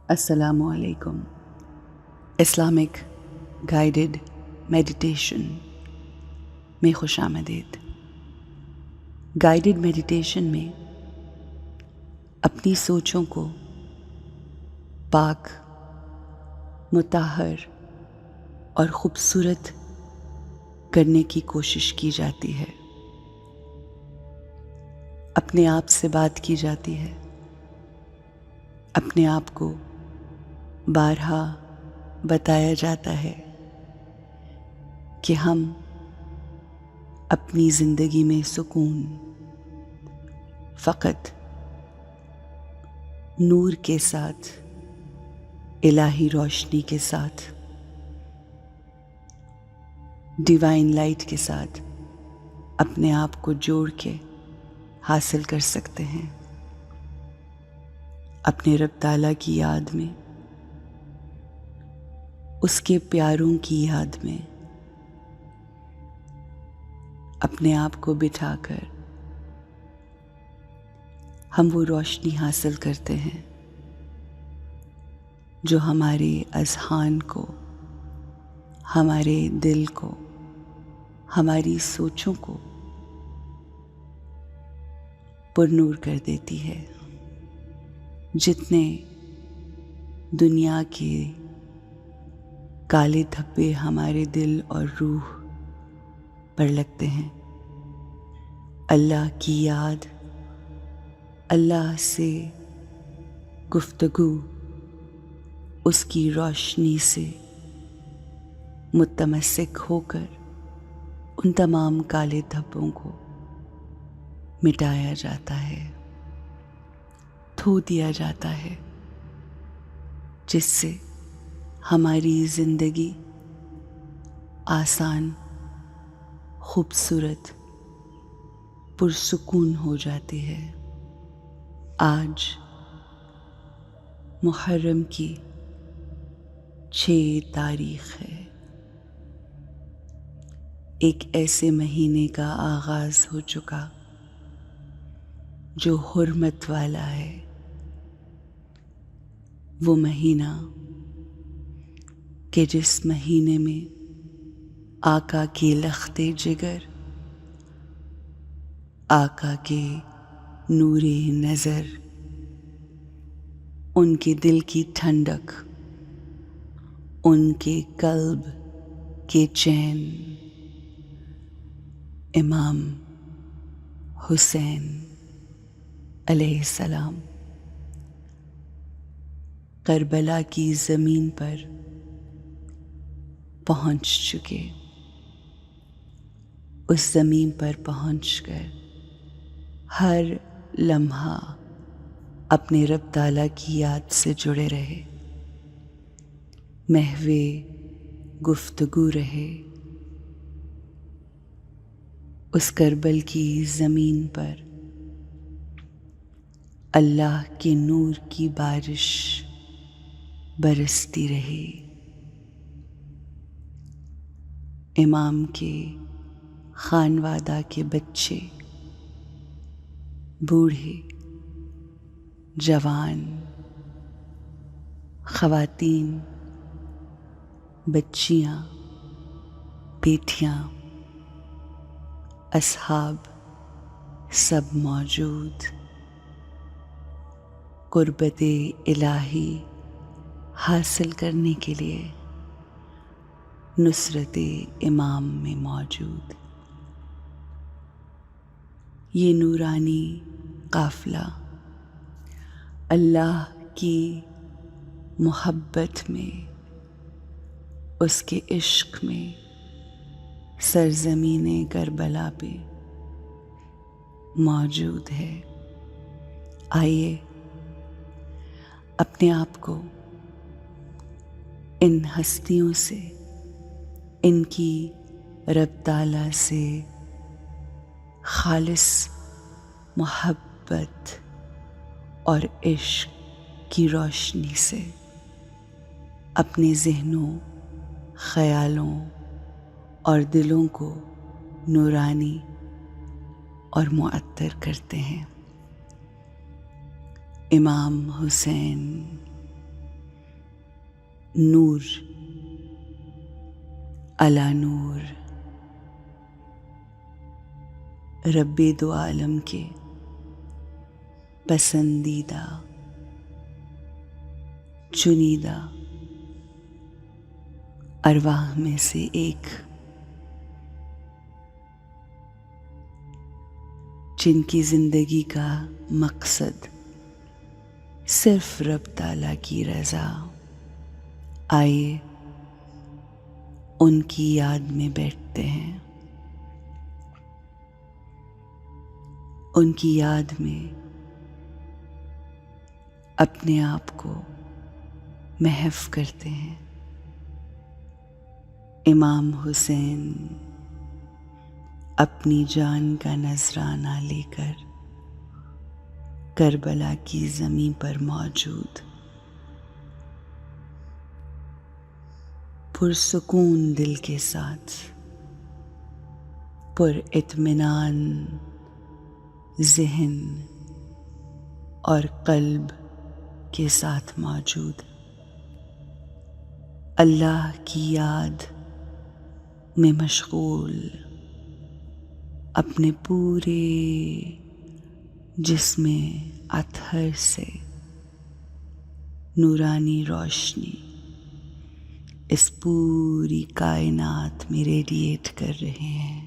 السلام علیکم۔ Islamic guided meditation میں خوش آمدید۔ گائیڈڈ میڈیٹیشن میں اپنی سوچوں کو پاک، مطہر اور خوبصورت کرنے کی کوشش کی جاتی ہے، اپنے آپ سے بات کی جاتی ہے، اپنے آپ کو بارہا بتایا جاتا ہے کہ ہم اپنی زندگی میں سکون فقط نور کے ساتھ، الہی روشنی کے ساتھ، ڈیوائن لائٹ کے ساتھ اپنے آپ کو جوڑ کے حاصل کر سکتے ہیں، اپنے رب تعالیٰ کی یاد میں، اس کے پیاروں کی یاد میں اپنے آپ کو بٹھا کر ہم وہ روشنی حاصل کرتے ہیں جو ہمارے اذہان کو، ہمارے دل کو، ہماری سوچوں کو پرنور کر دیتی ہے۔ جتنے دنیا کے کالے دھبے ہمارے دل اور روح پر لگتے ہیں، اللہ کی یاد، اللہ سے گفتگو، اس کی روشنی سے متمسک ہو کر ان تمام کالے دھبوں کو مٹایا جاتا ہے، دھو دیا جاتا ہے، جس سے ہماری زندگی آسان، خوبصورت، پرسکون ہو جاتی ہے۔ آج محرم کی 6 تاریخ ہے، ایک ایسے مہینے کا آغاز ہو چکا جو حرمت والا ہے، وہ مہینہ کہ جس مہینے میں آقا کے لخت جگر، آقا کے نور نظر، ان کے دل کی ٹھنڈک، ان کے قلب کے چین، امام حسین علیہ السلام کربلا کی زمین پر پہنچ چکے۔ اس زمین پر پہنچ کر ہر لمحہ اپنے رب تعالیٰ کی یاد سے جڑے رہے، محو گفتگو رہے، اس کربل کی زمین پر اللہ کے نور کی بارش برستی رہی، امام کے خانوادہ کے بچے، بوڑھے، جوان، خواتین، بچیاں، بیٹیاں، اصحاب سب موجود، قربت الہی حاصل کرنے کے لیے نصرت امام میں موجود۔ یہ نورانی قافلہ اللہ کی محبت میں، اس کے عشق میں سرزمین کربلا پہ موجود ہے۔ آئیے اپنے آپ کو ان ہستیوں سے، ان کی رب تعالیٰ سے خالص محبت اور عشق کی روشنی سے اپنے ذہنوں، خیالوں اور دلوں کو نورانی اور معطر کرتے ہیں۔ امام حسین نور علی نور، رب دو عالم کے پسندیدہ چنیدہ ارواح میں سے ایک، جن کی زندگی کا مقصد صرف رب تعالیٰ کی رضا، آئیے ان کی یاد میں بیٹھتے ہیں، ان کی یاد میں اپنے آپ کو محو کرتے ہیں۔ امام حسین اپنی جان کا نذرانہ لے کر کربلا کی زمین پر موجود، پرسکون دل کے ساتھ، پر اطمینان ذہن اور قلب کے ساتھ موجود، اللہ کی یاد میں مشغول، اپنے پورے جسم اطہر سے نورانی روشنی اس پوری کائنات میں ریڈیٹ کر رہے ہیں،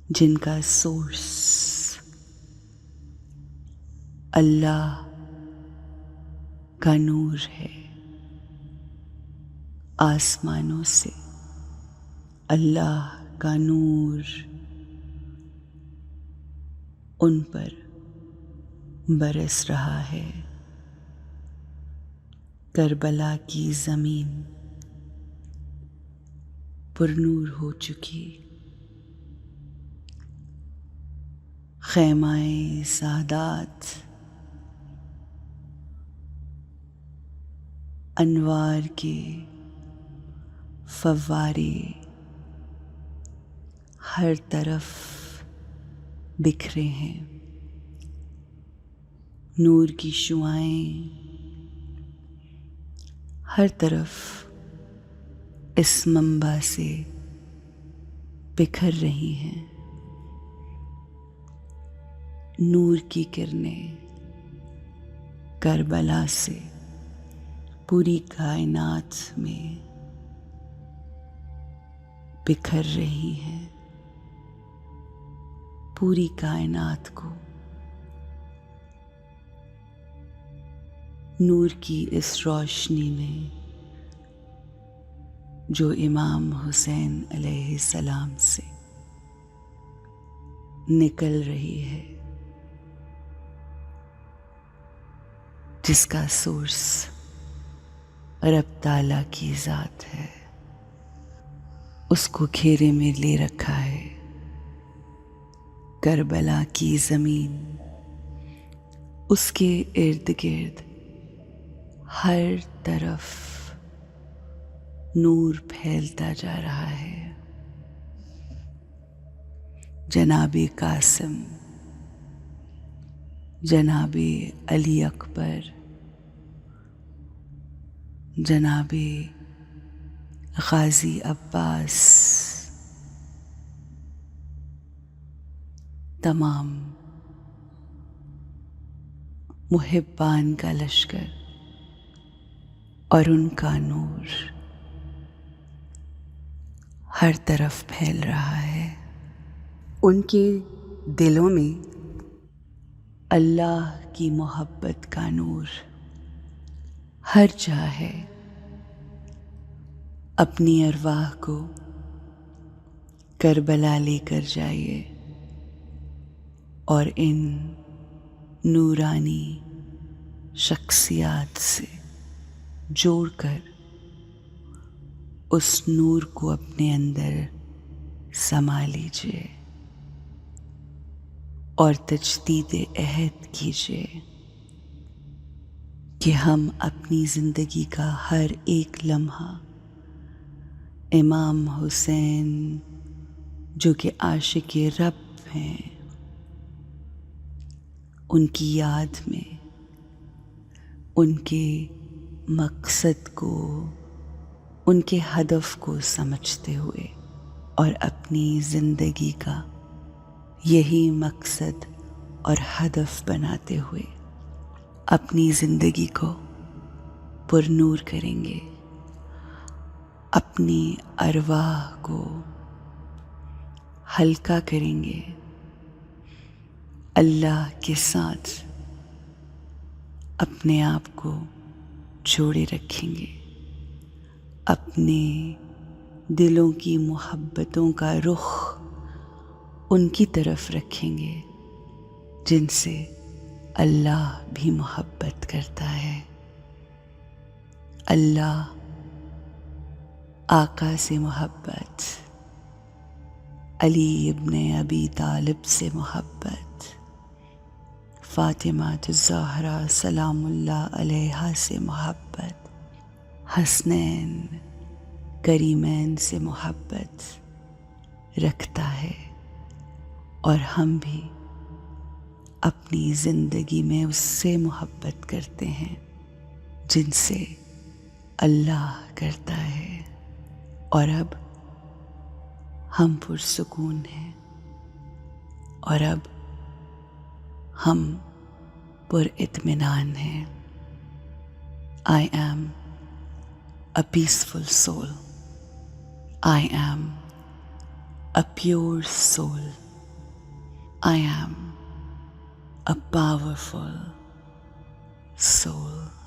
جن کا سورس اللہ کا نور ہے۔ آسمانوں سے اللہ کا نور ان پر برس رہا ہے۔ کربلا کی زمین پر نور ہو چکی، خیمہ سعادت انوار کے فوارے ہر طرف بکھرے ہیں، نور کی شعاعیں ہر طرف اس منبع سے بکھر رہی ہیں، نور کی کرنیں کربلا سے پوری کائنات میں بکھر رہی ہیں، پوری کائنات کو نور کی اس روشنی نے جو امام حسین علیہ السلام سے نکل رہی ہے، جس کا سورس رب تعالیٰ کی ذات ہے، اس کو گھیرے میں لے رکھا ہے۔ کربلا کی زمین، اس کے ارد گرد ہر طرف نور پھیلتا جا رہا ہے۔ جناب قاسم، جناب علی اکبر، جناب غازی عباس، تمام محبان کا لشکر اور ان کا نور ہر طرف پھیل رہا ہے۔ ان کے دلوں میں اللہ کی محبت کا نور ہر جا ہے۔ اپنی ارواح کو کربلا لے کر جائیے اور ان نورانی شخصیات سے جوڑ کر اس نور کو اپنے اندر سما لیجیے اور تجدید عہد کیجیے کہ ہم اپنی زندگی کا ہر ایک لمحہ امام حسین جو کہ عاشق رب ہیں، ان کی یاد میں، ان کے مقصد کو، ان کے ہدف کو سمجھتے ہوئے اور اپنی زندگی کا یہی مقصد اور ہدف بناتے ہوئے اپنی زندگی کو پر نور کریں گے، اپنی ارواح کو ہلکا کریں گے، اللہ کے ساتھ اپنے آپ کو جوڑے رکھیں گے، اپنے دلوں کی محبتوں کا رخ ان کی طرف رکھیں گے جن سے اللہ بھی محبت کرتا ہے۔ اللہ آقا سے محبت، علی ابن ابی طالب سے محبت، فاطمہ الزہرا سلام اللہ علیہا سے محبت، حسنین کریمین سے محبت رکھتا ہے، اور ہم بھی اپنی زندگی میں اس سے محبت کرتے ہیں جن سے اللہ کرتا ہے، اور اب ہم پرسکون ہیں، اور اب ہم پر اطمینان ہیں۔ I am a peaceful soul. I am a pure soul. I am a powerful soul.